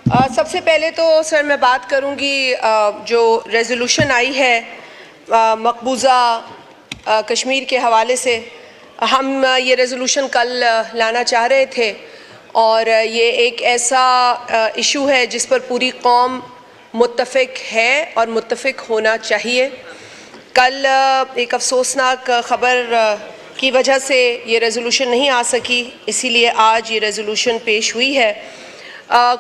سب سے پہلے تو سر میں بات کروں گی جو ریزولوشن آئی ہے مقبوضہ کشمیر کے حوالے سے. ہم یہ ریزولوشن کل لانا چاہ رہے تھے اور یہ ایک ایسا ایشو ہے جس پر پوری قوم متفق ہے اور متفق ہونا چاہیے. کل ایک افسوسناک خبر کی وجہ سے یہ ریزولوشن نہیں آ سکی، اسی لیے آج یہ ریزولوشن پیش ہوئی ہے.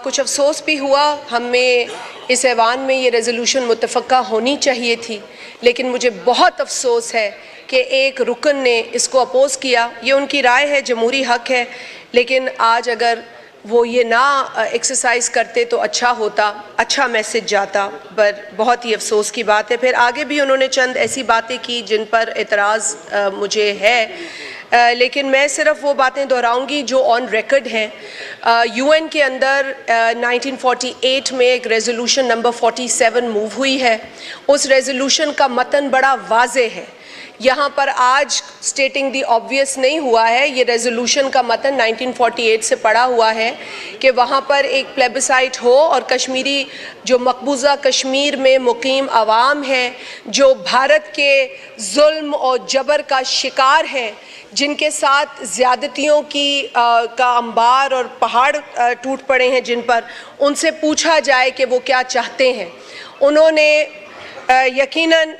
کچھ افسوس بھی ہوا، ہمیں اس ایوان میں یہ ریزولوشن متفقہ ہونی چاہیے تھی، لیکن مجھے بہت افسوس ہے کہ ایک رکن نے اس کو اپوز کیا. یہ ان کی رائے ہے، جمہوری حق ہے، لیکن آج اگر وہ یہ نہ ایکسرسائز کرتے تو اچھا ہوتا، اچھا میسج جاتا. پر بہت ہی افسوس کی بات ہے. پھر آگے بھی انہوں نے چند ایسی باتیں کی جن پر اعتراض مجھے ہے، لیکن میں صرف وہ باتیں دہراؤں گی جو آن ریکارڈ ہیں. یو این کے اندر 1948 میں ایک ریزولوشن نمبر 47 موو ہوئی ہے. اس ریزولوشن کا متن بڑا واضح ہے، یہاں پر آج سٹیٹنگ دی آبویس نہیں ہوا ہے. یہ ریزولوشن کا متن 1948 سے پڑا ہوا ہے کہ وہاں پر ایک پلیبسائٹ ہو اور کشمیری جو مقبوضہ کشمیر میں مقیم عوام ہیں، جو بھارت کے ظلم اور جبر کا شکار ہیں، جن کے ساتھ زیادتیوں کا انبار اور پہاڑ ٹوٹ پڑے ہیں جن پر، ان سے پوچھا جائے کہ وہ کیا چاہتے ہیں. انہوں نے یقیناً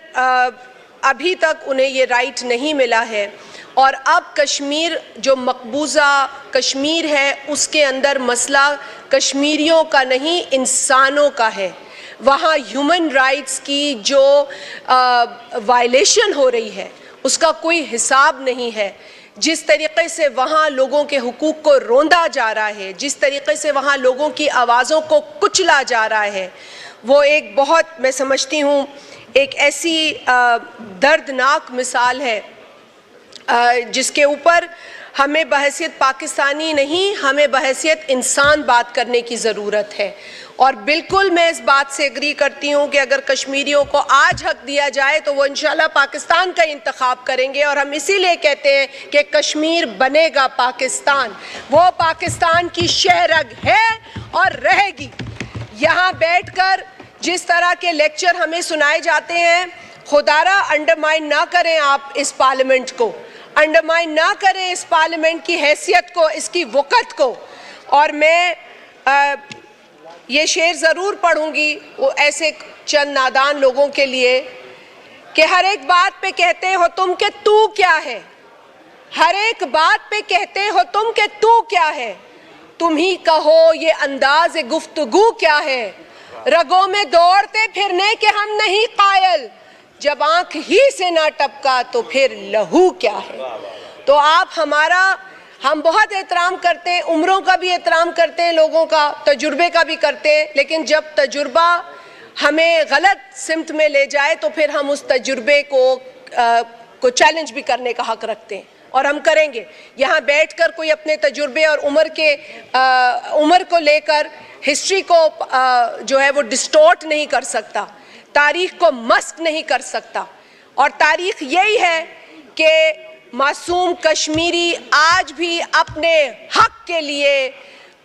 ابھی تک انہیں یہ رائٹ نہیں ملا ہے، اور اب کشمیر جو مقبوضہ کشمیر ہے اس کے اندر مسئلہ کشمیریوں کا نہیں، انسانوں کا ہے. وہاں ہیومن رائٹس کی جو وائلیشن ہو رہی ہے اس کا کوئی حساب نہیں ہے. جس طریقے سے وہاں لوگوں کے حقوق کو روندا جا رہا ہے، جس طریقے سے وہاں لوگوں کی آوازوں کو کچلا جا رہا ہے، وہ ایک بہت، میں سمجھتی ہوں، ایک ایسی دردناک مثال ہے جس کے اوپر ہمیں بحیثیت پاکستانی نہیں، ہمیں بحیثیت انسان بات کرنے کی ضرورت ہے. اور بالکل میں اس بات سے اگری کرتی ہوں کہ اگر کشمیریوں کو آج حق دیا جائے تو وہ انشاءاللہ پاکستان کا انتخاب کریں گے، اور ہم اسی لیے کہتے ہیں کہ کشمیر بنے گا پاکستان. وہ پاکستان کی شہرگ ہے اور رہے گی. یہاں بیٹھ کر جس طرح کے لیکچر ہمیں سنائے جاتے ہیں، خدارا انڈرمائن نہ کریں آپ اس پارلیمنٹ کو، انڈرمائن نہ کریں اس پارلیمنٹ کی حیثیت کو، اس کی وقت کو. اور میں یہ شعر ضرور پڑھوں گی وہ ایسے چند نادان لوگوں کے لیے کہ ہر ایک بات پہ کہتے ہو تم کہ تو کیا ہے، ہر ایک بات پہ کہتے ہو تم کہ تو کیا ہے، تم ہی کہو یہ انداز گفتگو کیا ہے، رگوں میں دوڑتے پھرنے کہ ہم نہیں قائل، جب آنکھ ہی سے نہ ٹپکا تو پھر لہو کیا ہے. تو آپ ہم بہت احترام کرتے ہیں، عمروں کا بھی احترام کرتے ہیں، لوگوں کا تجربے کا بھی کرتے ہیں، لیکن جب تجربہ ہمیں غلط سمت میں لے جائے تو پھر ہم اس تجربے کو چیلنج بھی کرنے کا حق رکھتے ہیں، اور ہم کریں گے. یہاں بیٹھ کر کوئی اپنے تجربے اور عمر کو لے کر ہسٹری کو جو ہے وہ ڈسٹورٹ نہیں کر سکتا، تاریخ کو مسخ نہیں کر سکتا. اور تاریخ یہی ہے کہ معصوم کشمیری آج بھی اپنے حق کے لیے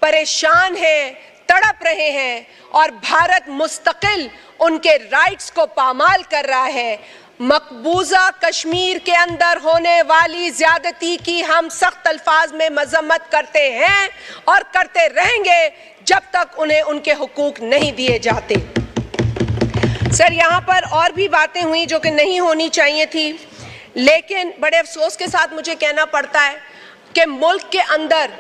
پریشان ہیں، تڑپ رہے ہیں، اور بھارت مستقل ان کے رائٹس کو پامال کر رہا ہے. مقبوضہ کشمیر کے اندر ہونے والی زیادتی کی ہم سخت الفاظ میں مذمت کرتے ہیں اور کرتے رہیں گے جب تک انہیں ان کے حقوق نہیں دیے جاتے. سر یہاں پر اور بھی باتیں ہوئیں جو کہ نہیں ہونی چاہیے تھی، لیکن بڑے افسوس کے ساتھ مجھے کہنا پڑتا ہے کہ ملک کے اندر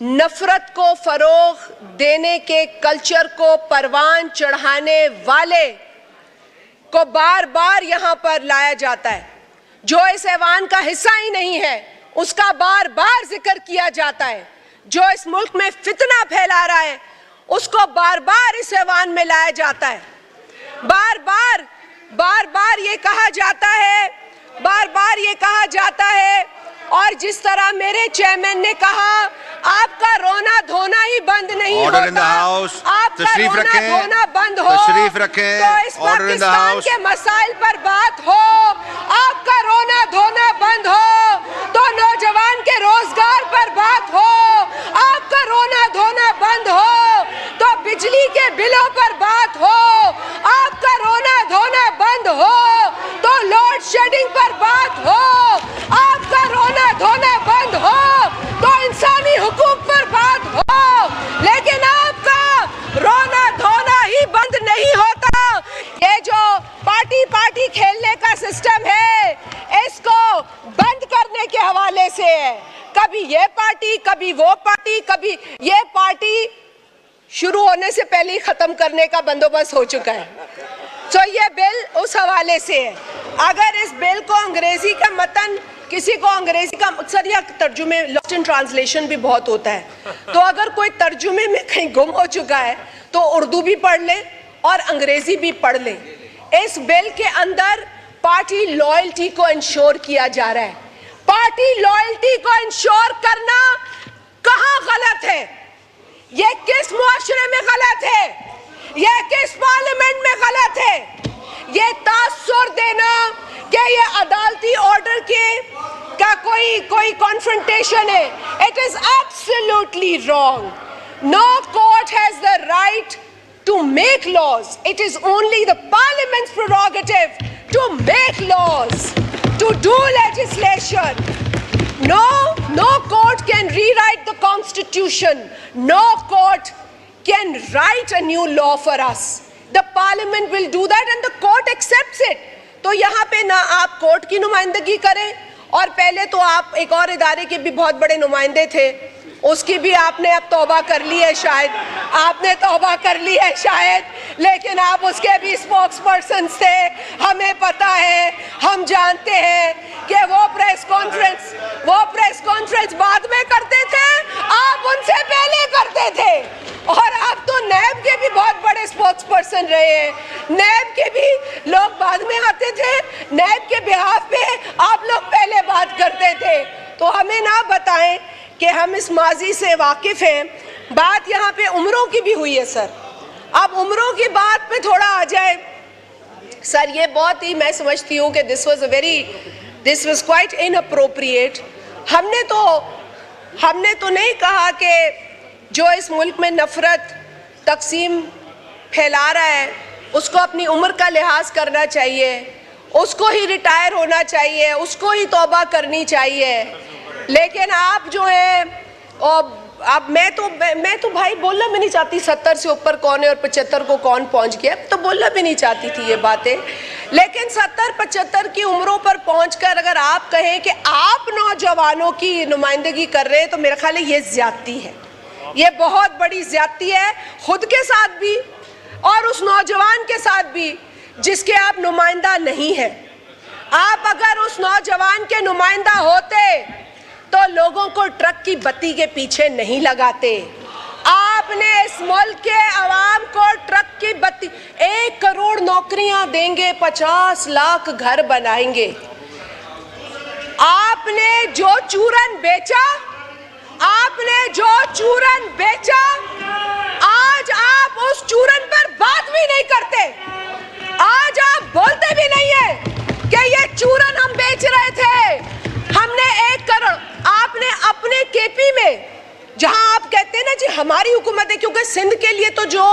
نفرت کو فروغ دینے کے کلچر کو پروان چڑھانے والے کو بار بار یہاں پر لایا جاتا ہے. جو اس ایوان کا حصہ ہی نہیں ہے اس کا بار بار ذکر کیا جاتا ہے. جو اس ملک میں فتنہ پھیلا رہا ہے اس کو بار بار اس ایوان میں لایا جاتا ہے. بار بار یہ کہا جاتا ہے، بار بار یہ کہا جاتا ہے. اور جس طرح میرے چیئرمین نے کہا، آپ کا رونا دھونا ہی بند نہیں ہوتا، آپ کا رونا دھونا بند ہو تو اس پاکستان کے مسائل پر بات ہو، آپ کا رونا دھونا بند ہو تو نوجوان کے روزگار پر بات ہو، آپ کا رونا دھونا بند ہو تو بلوں پر بات ہو, آپ کا رونا دھونا بند ہو تو لوڈ شیڈنگ پر بات ہو, آپ کا رونا دھونا بند ہو تو انسانی حقوق پر بات ہو, لیکن آپ کا رونا دھونا ہی بند نہیں ہوتا. یہ جو پارٹی کھیلنے کا سسٹم ہے اس کو بند کرنے کے حوالے سے ہے. کبھی یہ پارٹی, کبھی وہ پارٹی, کبھی یہ پارٹی شروع ہونے سے پہلے ہی ختم کرنے کا بندوبست ہو چکا ہے. تو یہ بل اس حوالے سے ہے. اگر اس بل کو انگریزی کا متن, کسی کو انگریزی کا اکثر یا ترجمے لاسٹ ان ٹرانسلیشن بھی بہت ہوتا ہے, تو اگر کوئی ترجمے میں کہیں گم ہو چکا ہے تو اردو بھی پڑھ لیں اور انگریزی بھی پڑھ لیں. اس بل کے اندر پارٹی لائلٹی کو انشور کیا جا رہا ہے. پارٹی لائلٹی کو انشور کرنا کہاں غلط ہے؟ یہ کس معاشرے میں غلط ہے؟ یہ کس پارلیمنٹ میں غلط ہے؟ یہ تاثر دینا کہ یہ عدالتی آرڈر کے کا کوئی کنفرنٹیشن ہے, it is absolutely wrong. No court has the right to make laws. It is only the parliament's prerogative to make laws, to do legislation. No court can rewrite the constitution. No court can write a new law for us. The parliament will do that and the court accepts it. تو یہاں پہ نہ آپ court کی نمائندگی کریں, اور پہلے تو آپ ایک اور ادارے کے بھی بہت بڑے نمائندے تھے, اس کی بھی آپ نے اب توبہ کر لی ہے شاید, آپ نے توبہ کر لی ہے شاید, لیکن آپ اس کے بھی اسپوکس پرسنز تھے. ہمیں پتہ ہے, ہم جانتے ہیں کہ وہ پریس کانفرنس بعد میں کرتے تھے, آپ ان سے پہلے کرتے تھے. اور آپ تو نیب کے بھی بہت بڑے اسپوکس پرسن رہے ہیں, نیب کے بھی لوگ بعد میں آتے تھے, نیب کے بہاف پہ آپ لوگ پہلے بات کرتے تھے. تو ہمیں نہ بتائیں کہ ہم اس ماضی سے واقف ہیں. بات یہاں پہ عمروں کی بھی ہوئی ہے سر. اب عمروں کی بات پہ تھوڑا آ جائے سر. یہ بہت ہی میں سمجھتی ہوں کہ this was quite inappropriate. ہم نے تو نہیں کہا کہ جو اس ملک میں نفرت تقسیم پھیلا رہا ہے اس کو اپنی عمر کا لحاظ کرنا چاہیے, اس کو ہی ریٹائر ہونا چاہیے, اس کو ہی توبہ کرنی چاہیے. لیکن آپ جو ہیں, اب میں تو بھائی بولنا بھی نہیں چاہتی 70 سے اوپر کون ہے اور 75 کو کون پہنچ گیا, تو بولنا بھی نہیں چاہتی تھی یہ باتیں. لیکن 70-75 کی عمروں پر پہنچ کر اگر آپ کہیں کہ آپ نوجوانوں کی نمائندگی کر رہے ہیں تو میرا خیال ہے یہ زیادتی ہے, یہ بہت بڑی زیادتی ہے, خود کے ساتھ بھی اور اس نوجوان کے ساتھ بھی جس کے آپ نمائندہ نہیں ہیں. آپ اگر اس نوجوان کے نمائندہ ہوتے تو لوگوں کو ٹرک کی بتی کے پیچھے نہیں لگاتے. آپ نے اس ملک کے عوام کو ٹرک کی بتی, 1 کروڑ نوکریاں دیں گے, 50 لاکھ گھر بنائیں گے. آپ نے جو چورن بیچا, آج آپ اس چورن پر بات بھی نہیں کرتے. آج آپ بولتے بھی نہیں ہیں کہ یہ چورن ہم بیچ رہے تھے, ہم نے 1 کروڑ. آپ نے اپنے کے پی میں جہاں آپ کہتے ہیں نا جی ہماری حکومت ہے, کیونکہ سندھ کے لیے تو جو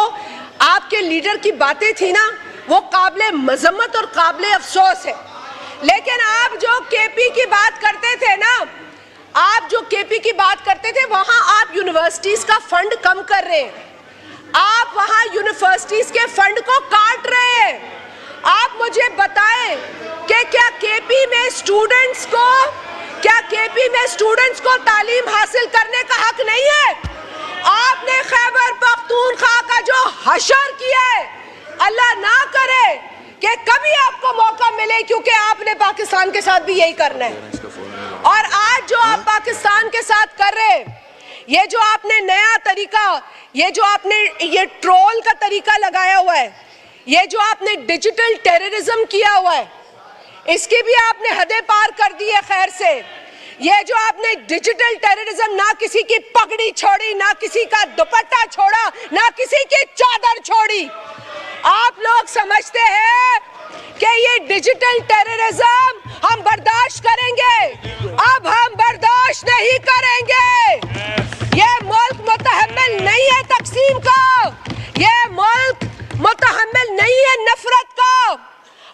آپ کے لیڈر کی باتیں تھی نا وہ قابل مذمت اور قابل افسوس ہے. لیکن آپ جو کے پی کی بات کرتے تھے نا, وہاں آپ یونیورسٹیز کا فنڈ کم کر رہے ہیں, آپ وہاں یونیورسٹیز کے فنڈ کو کاٹ رہے ہیں. آپ مجھے بتائیں کہ کیا کے پی میں اسٹوڈنٹس کو تعلیم حاصل کرنے کا حق نہیں ہے؟ آپ نے خیبر پختونخوا کا جو حشر کیا ہے, اللہ نہ کرے کہ کبھی آپ کو موقع ملے, کیونکہ آپ نے پاکستان کے ساتھ بھی یہی کرنا ہے. اور آج جو آپ پاکستان کے ساتھ کر رہے ہیں, یہ جو آپ نے نیا طریقہ, یہ ٹرول کا طریقہ لگایا ہوا ہے, یہ جو آپ نے ڈیجیٹل ٹیررزم کیا ہوا ہے, اس کی بھی آپ نے حدیں پار کر دی ہے. خیر سے یہ جو آپ نے ڈیجیٹل ٹیررزم, نہ کسی کی پگڑی چھوڑی, نہ کسی کا دوپٹہ چھوڑا, نہ کسی کی چادر چھوڑی. آپ لوگ سمجھتے ہیں کہ یہ ڈیجیٹل ٹیررزم ہم برداشت کریں گے؟ اب ہم برداشت نہیں کریں گے. یہ ملک متحمل نہیں ہے تقسیم کا, یہ ملک متحمل نہیں ہے نفرت کا.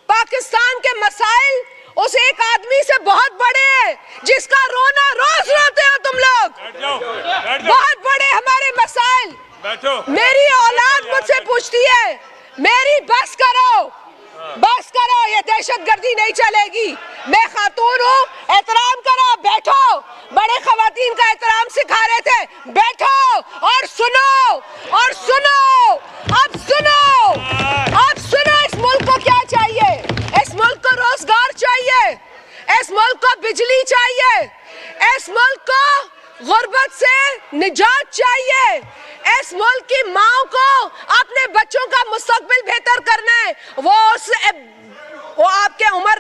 پاکستان کے مسائل اس ایک آدمی سے بہت بڑے ہیں جس کا رونا روز روتے ہو تم لوگ. بہت بڑے ہمارے مسائل. میری اولاد مجھ سے پوچھتی ہے میری بس کرو بس کرو, یہ دہشت گردی نہیں چلے گی. میں خاتون ہوں, احترام کرو, بیٹھو. بڑے خواتین کا احترام سکھا رہے تھے, بیٹھو اور سنو اور سنو. اب سنو, اب سنو اس ملک کو کیا چاہیے. اس ملک کو روزگار چاہیے, اس ملک کو بجلی چاہیے, اس ملک کو غربت سے نجات چاہیے, اس ملک کی ماں کو اپنے بچوں کا مستقبل بہتر کرنا ہے. وہ آپ کے عمر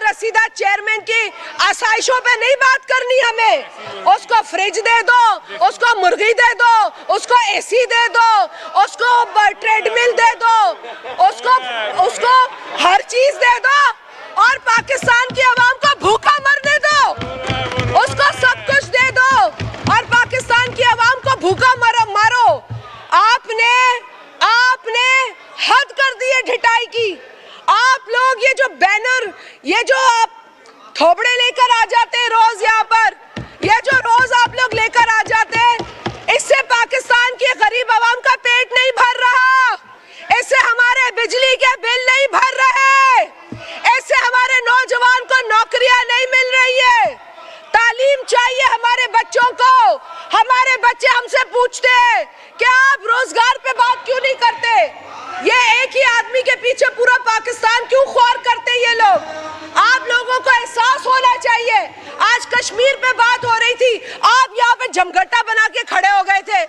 رسیدہ چیئرمین کی آسائشوں پہ نہیں بات کرنی ہمیں. اس کو فریج دے دو, اس کو مرغی دے دو, اس کو اے سی دے دو, اس کو ٹریڈ مل دے دو, اس کو ہر چیز دے دو اور پاکستان کی عوام کو بھوکا مرنے دو. اس کو سب کچھ دے دو اور پاکستان کی عوام کو بھوکا مارو. آپ نے حد کر دی ہے ڈھٹائی کی. آپ لوگ یہ جو بینر, یہ جو آپ تھوبڑے لے کر آ جاتے ہیں روز یہاں پر, یہ جو روز آپ لوگ لے کر آ جاتے ہیں, اس سے پاکستان کی غریب عوام کا پیٹ نہیں بھر رہا, اس سے ہمارے بجلی کے بل نہیں بھر رہے, اس سے ہمارے نوجوان کو نوکریاں نہیں مل رہی ہے. تعلیم چاہیے ہمارے بچوں کو. ہمارے بچے ہم سے پوچھتے ہیں کہ آپ روزگار پہ بات کیوں نہیں کرتے. یہ ایک ہی آدمی کے پیچھے پورا پاکستان کیوں خوار کرتے یہ لوگ. آپ لوگوں کو احساس ہونا چاہیے. آج کشمیر پہ بات ہو رہی تھی, آپ یہاں پہ جمگٹا بنا کے کھڑے ہو گئے تھے.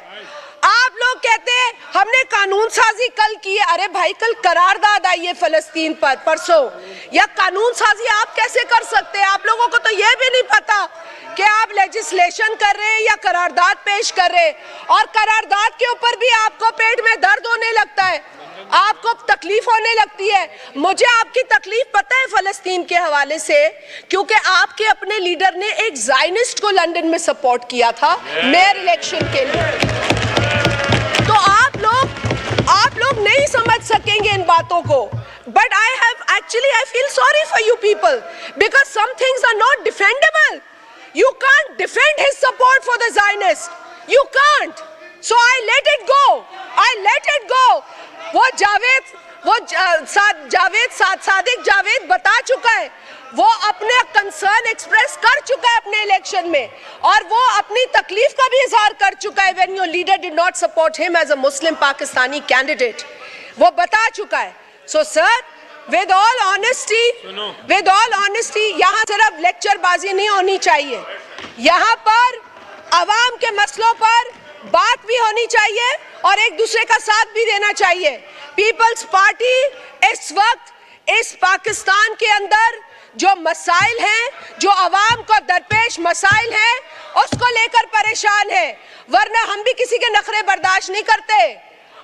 آپ لوگ کہتے ہیں ہم نے قانون سازی کل کی ہے. ارے بھائی کل قرارداد آئی ہے فلسطین پر پرسوں, یا قانون سازی آپ کیسے کر سکتے ہیں؟ آپ لوگوں کو تو یہ بھی نہیں پتا کہ آپ لیجسلیشن کر رہے ہیں یا قرارداد پیش کر رہے ہیں, اور قرارداد کے اوپر بھی آپ کو پیٹ میں درد ہونے لگتا ہے, آپ کو تکلیف ہونے لگتی ہے. مجھے آپ کی تکلیف پتہ ہے فلسطین کے حوالے سے, کیونکہ آپ کے اپنے لیڈر نے ایک زائنسٹ کو لندن میں سپورٹ کیا تھا میئر الیکشن کے لیے. تو آپ لوگ نہیں سمجھ سکیں گے ان باتوں کو. But I feel sorry for you people because some things are not defendable. You can't defend his support for the Zionists. You can't. So I let it go. وہ صادق جاوید بتا چکا ہے, وہ اپنے کنسرن ایکسپریس کر چکا ہے اپنے الیکشن میں, اور وہ اپنی تکلیف کا بھی اظہار کر چکا ہے when your leader did not support him as a Muslim Pakistani candidate. وہ بتا چکا ہے. So sir, with all honesty, یہاں صرف لیکچر بازی نہیں ہونی چاہیے. یہاں پر عوام کے مسئلوں پر بات بھی ہونی چاہیے اور ایک دوسرے کا ساتھ بھی دینا چاہیے. پیپلز پارٹی اس وقت اس پاکستان کے اندر جو مسائل ہیں, جو عوام کو درپیش مسائل ہیں, اس کو لے کر پریشان ہے. ورنہ ہم بھی کسی کے نخرے برداشت نہیں کرتے.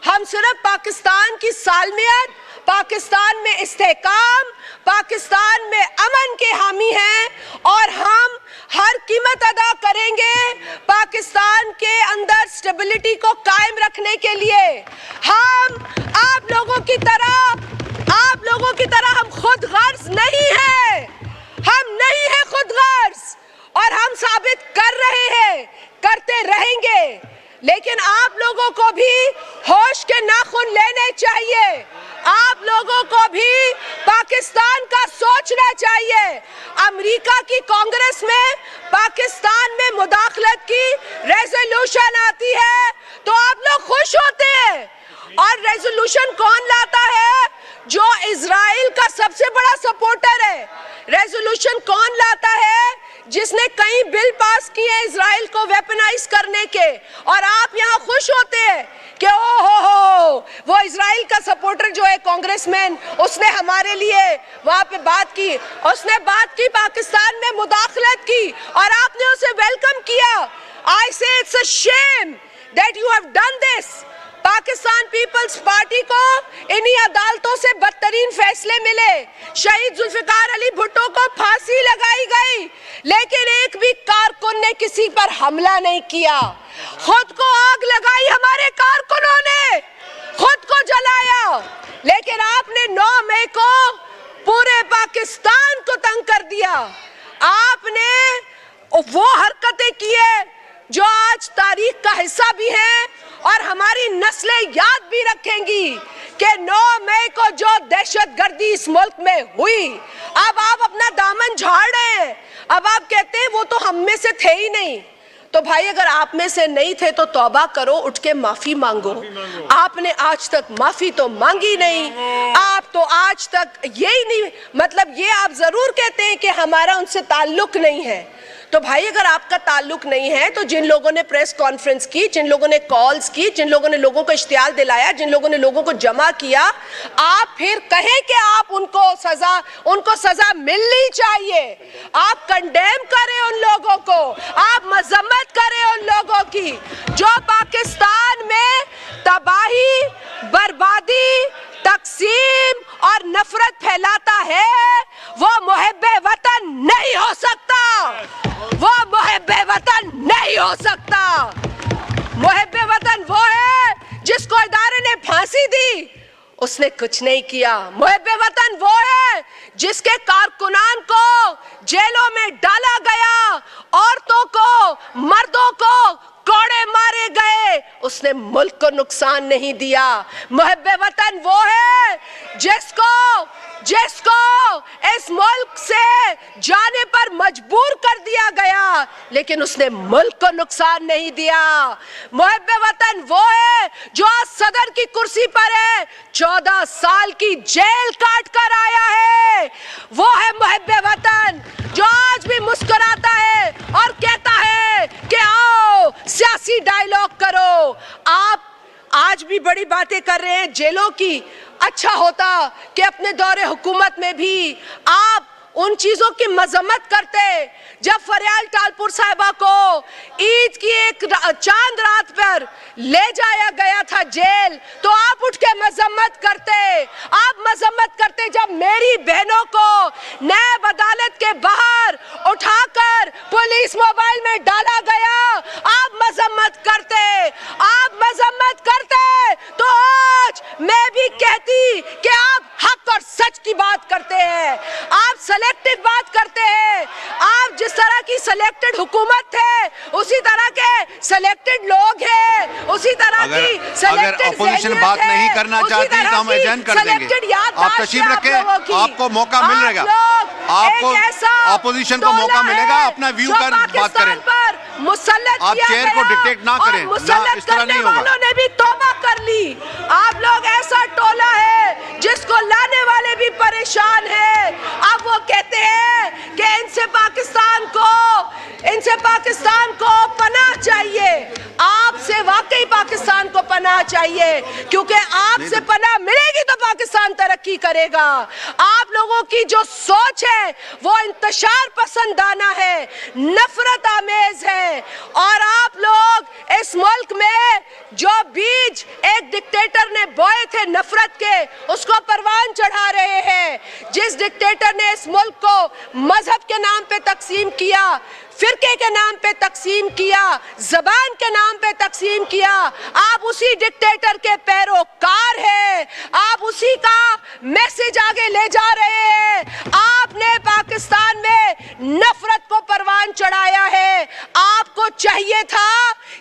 ہم صرف پاکستان کی سالمیت, پاکستان میں استحکام, پاکستان میں امن کے حامی ہیں, اور ہم ہر قیمت ادا کریں گے پاکستان کے اندر سٹیبلٹی کو قائم رکھنے کے لیے. ہم آپ لوگوں کی طرح ہم خود غرض نہیں ہیں, ہم نہیں ہیں خود غرض, اور ہم ثابت کر رہے ہیں, کرتے رہیں گے. لیکن آپ لوگوں کو بھی ہوش کے ناخن لینے چاہیے. آپ لوگوں کو بھی پاکستان کا سوچنا چاہیے. امریکہ کی کانگریس میں پاکستان میں مداخلت کی ریزولوشن آتی ہے تو آپ لوگ خوش ہوتے ہیں, اور ریزولوشن کون لاتا ہے؟ جو اسرائیل کا سب سے بڑا سپورٹر ہے. ریزولوشن کون لاتا ہے؟ جس نے کئی بل پاس کیے اسرائیل کو ویپنائز کرنے کے, اور آپ یہاں خوش ہوتے ہیں کہ وہ اسرائیل کا سپورٹر جو ہے کانگریس مین, اس نے ہمارے لیے وہاں پہ بات کی, اس نے بات کی, پاکستان میں مداخلت کی, اور آپ نے اسے ویلکم کیا. I say it's a shame that you have done this. Pakistan Peoples Party کو انہی عدالتوں سے بدترین فیصلے ملے. شہید ذوالفقار علی بھٹو کو پھانسی لگائی گئی, لیکن ایک بھی کارکن نے کسی پر حملہ نہیں کیا. خود کو آگ لگائی ہمارے کارکنوں نے, خود کو جلا لیکن آپ نے 9 مئی کو پورے پاکستان کو تنگ کر دیا. آپ نے وہ حرکتیں کی ہے جو آج تاریخ کا حصہ بھی ہیں اور ہماری نسلیں یاد بھی رکھیں گی کہ 9 مئی کو جو دہشت گردی اس ملک میں ہوئی. اب آپ اپنا دامن جھاڑ رہے ہیں. اب آپ کہتے ہیں وہ تو ہم میں سے تھے ہی نہیں. تو بھائی اگر آپ میں سے نہیں تھے تو توبہ کرو, اٹھ کے معافی مانگو. آپ نے آج تک معافی تو مانگی نہیں. آپ تو آج تک یہی نہیں, مطلب یہ آپ ضرور کہتے ہیں کہ ہمارا ان سے تعلق نہیں ہے. تو بھائی اگر آپ کا تعلق نہیں ہے تو جن لوگوں نے پریس کانفرنس کی, جن لوگوں نے کالز کی, جن لوگوں نے لوگوں کو اشتعال دلایا, جن لوگوں نے لوگوں کو جمع کیا, آپ پھر کہیں کہ آپ ان کو سزا ملنی چاہیے. آپ کنڈیم کریں ان لوگوں کو, آپ مذمت کریں ان لوگوں کی جو پاکستان میں تباہی, بربادی, تقسیم اور نفرت پھیلاتا ہے. وہ محب وطن نہیں ہو سکتا. وہ محب وطن نہیں ہو سکتا. محب وطن وہ ہے جس کو ادارے نے پھانسی دی, اس نے کچھ نہیں کیا. محب وطن وہ ہے جس کے کارکنان کو جیلوں میں ڈالا گیا, عورتوں کو, مردوں کو کوڑے مارے گئے, اس نے ملک کو نقصان نہیں دیا. محب وطن وہ ہے جس کو اس ملک سے جانے پر مجبور کر دیا گیا لیکن اس نے ملک کو نقصان نہیں دیا. محب وطن وہ ہے جو آج صدر کی کرسی پر ہے, 14 سال کی جیل کاٹ کر آیا ہے. وہ ہے محب وطن جو آج بھی مسکراتا ہے اور کہتا ہے کہ آؤ سیاسی ڈائیلاگ کرو. آپ آج بھی بڑی باتیں کر رہے ہیں جیلوں کی. اچھا ہوتا کہ اپنے دور حکومت میں بھی آپ ان چیزوں کی مذمت کرتے. جب فریال ٹالپور صاحبہ کو عید کی ایک چاند رات پر لے جایا گیا تھا جیل, تو آپ اٹھ کے مذمت کرتے. آپ مذمت کرتے جب میری بہنوں کو نیب عدالت کے باہر اٹھا کر پولیس موبائل میں ڈالا گیا. آپ مذمت کرتے. آپ مذمت کرتے تو آج میں بھی کہتی کہ آپ حق اور سچ کی بات کرتے ہیں. آپ سلیکٹڈ بات کرتے ہیں. آپ جس طرح کی سلیکٹڈ حکومت ہے اسی طرح کے سلیکٹڈ لوگ ہیں, اسی طرح کی سلیکٹڈ اپوزیشن بات نہیں کرنا چاہتی تو ہم ایجن کر دیں گے. آپ تشریف رکھیں, آپ کو موقع مل رہے گا, آپ کو اپوزیشن کو موقع ملے گا اپنا ویو کر بات کریں. آپ چیئر کو ڈکٹیٹ نہ کریں, اس طرح نہیں ہوگا. والوں نے بھی توبہ کر لی. آپ لوگ ایسا ٹولہ ہے جس کو لانے والے بھی پریشان ہیں. اب وہ کہتے ہیں کہ ان سے پاکستان کو پناہ چاہیے. آپ سے واقعی پاکستان کو پناہ چاہیے, کیونکہ آپ سے پناہ ملے گی تو پاکستان ترقی کرے گا. آپ لوگوں کی جو سوچ ہے وہ انتشار پسندانہ ہے, نفرت آمیز ہے, اور آپ لوگ اس ملک میں جو بیج ایک ڈکٹیٹر نے بوئے تھے نفرت کے, اس کو پروان چڑھا رہے ہیں. جس ڈکٹیٹر نے اس ملک کو مذہب کے نام پہ تقسیم کیا, فرقے کے نام پہ تقسیم کیا, زبان کے نام پہ تقسیم کیا, آپ اسی ڈکٹیٹر کے پیروکار ہیں. آپ اسی کا میسج آگے لے جا رہے ہیں. آپ نے پاکستان میں نفرت کو پروان چڑھایا ہے. آپ کو چاہیے تھا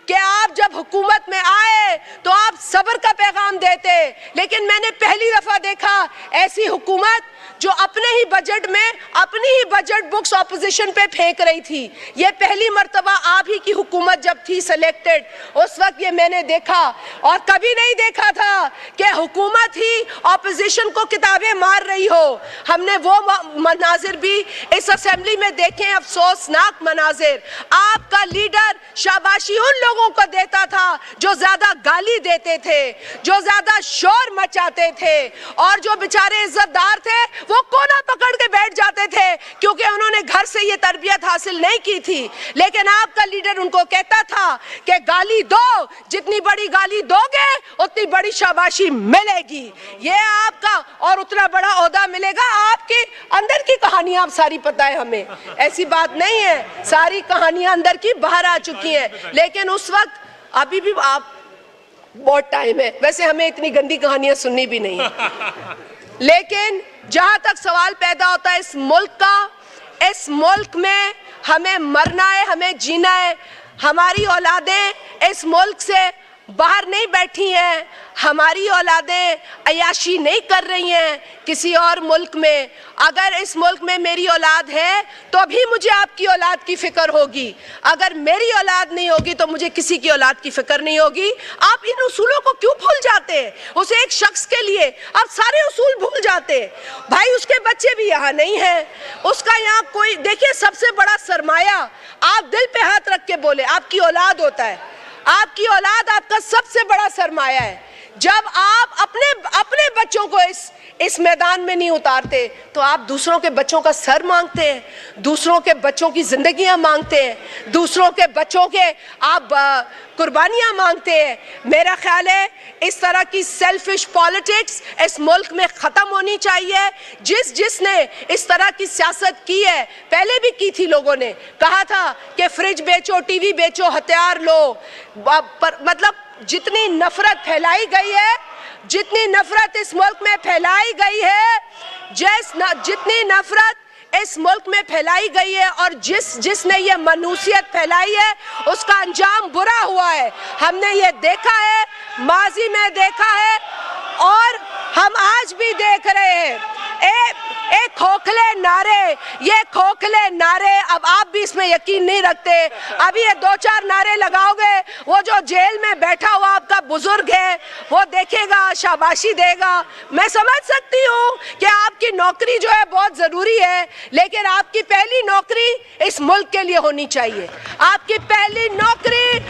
کہ آپ جب حکومت میں آئے تو آپ صبر کا پیغام دیتے, لیکن میں نے پہلی دفعہ دیکھا ایسی حکومت جو اپنے ہی بجٹ میں اپنی ہی بجٹ بکس اپوزیشن پہ پھینک رہی تھی. یہ پہلی مرتبہ آپ ہی کی حکومت جب تھی سلیکٹڈ, اس وقت یہ میں نے دیکھا, اور کبھی نہیں دیکھا تھا کہ حکومت ہی اپوزیشن کو کتابیں مار رہی ہو. ہم نے وہ مناظر بھی اس اسمبلی میں دیکھے, افسوسناک مناظر. آپ کا لیڈر شاباشی ان لوگوں کو دیتا تھا جو زیادہ گالی دیتے تھے, جو زیادہ شور مچاتے تھے, اور جو بیچارے عزت دار تھے وہ کونا پکڑ کے بیٹھ جاتے تھے کیونکہ انہوں نے گھر سے یہ تربیت حاصل نہیں کی تھی. لیکن آپ کا لیڈر ان کو کہتا تھا کہ گالی دو, جتنی بڑی گالی دو گے اتنی بڑی شاباشی ملے گی. یہ آپ کا اور اتنا بڑا عہدہ ملے گا. آپ کی اندر کی کہانیاں آپ ساری پتہ ہے ہمیں, ایسی بات نہیں ہے, ساری کہانیاں اندر کی باہر آ چکی ہیں. لیکن اس وقت ابھی بھی آپ بہت ٹائم ہے، ویسے ہمیں اتنی گندی کہانیاں سننی بھی نہیں ہیں، لیکن جہاں تک سوال پیدا ہوتا ہے اس ملک کا، اس ملک میں ہمیں مرنا ہے، ہمیں جینا ہے. ہماری اولادیں اس ملک سے باہر نہیں بیٹھی ہیں، ہماری اولادیں عیاشی نہیں کر رہی ہیں کسی اور ملک میں. اگر اس ملک میں میری اولاد ہے تو بھی مجھے آپ کی اولاد کی فکر ہوگی، اگر میری اولاد نہیں ہوگی تو مجھے کسی کی اولاد کی فکر نہیں ہوگی. آپ ان اصولوں کو کیوں بھول جاتے ہیں؟ اسے ایک شخص کے لیے آپ سارے اصول بھول جاتے ہیں. بھائی اس کے بچے بھی یہاں نہیں ہیں، اس کا یہاں کوئی، دیکھیے سب سے بڑا سرمایہ، آپ دل پہ ہاتھ رکھ کے بولے، آپ کی اولاد ہوتا ہے. آپ کی اولاد آپ کا سب سے بڑا سرمایہ ہے. جب آپ اپنے بچوں کو اس میدان میں نہیں اتارتے تو آپ دوسروں کے بچوں کا سر مانگتے ہیں، دوسروں کے بچوں کی زندگیاں مانگتے ہیں، دوسروں کے بچوں کے آپ قربانیاں مانگتے ہیں. میرا خیال ہے اس طرح کی سیلفش پالیٹکس اس ملک میں ختم ہونی چاہیے. جس نے اس طرح کی سیاست کی ہے، پہلے بھی کی تھی، لوگوں نے کہا تھا کہ فریج بیچو، ٹی وی بیچو، ہتھیار لو، مطلب جتنی نفرت پھیلائی گئی ہے، جتنی نفرت اس ملک میں پھیلائی گئی ہے، جتنی نفرت اس ملک میں پھیلائی گئی ہے اور جس نے یہ منحوسیت پھیلائی ہے اس کا انجام برا ہوا ہے. ہم نے یہ دیکھا ہے، ماضی میں دیکھا ہے اور ہم آج بھی دیکھ رہے ہیں. ایک کھوکھلے نعرے، یہ کھوکھلے نعرے، اب آپ بھی اس میں یقین نہیں رکھتے. ابھی یہ 2-4 نعرے لگاؤ گے، وہ جو جیل میں بیٹھا ہوا آپ کا بزرگ ہے وہ دیکھے گا، شاباشی دے گا. میں سمجھ سکتی ہوں کہ آپ کی نوکری جو ہے بہت ضروری ہے، لیکن آپ کی پہلی نوکری اس ملک کے لیے ہونی چاہیے. آپ کی پہلی نوکری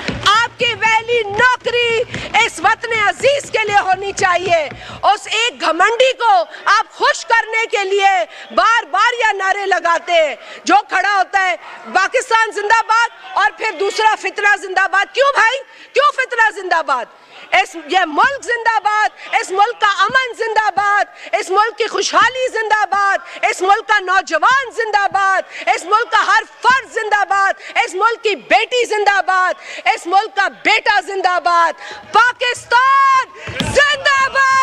اس وطن عزیز کے لیے ہونی چاہیے. اس ایک گھمنڈی کو آپ خوش کرنے کے لیے بار بار یہ نعرے لگاتے ہیں، جو کھڑا ہوتا ہے پاکستان زندہ باد اور پھر دوسرا فتنہ زندہ باد. کیوں بھائی، کیوں فتنہ زندہ باد؟ یہ ملک زندہ باد، اس ملک کا امن زندہ باد، اس ملک کی خوشحالی زندہ باد، اس ملک کا نوجوان زندہ باد، اس ملک کا ہر فرد زندہ باد، اس ملک کی بیٹی زندہ باد، اس ملک کا بیٹا زندہ باد. پاکستان زندہ باد.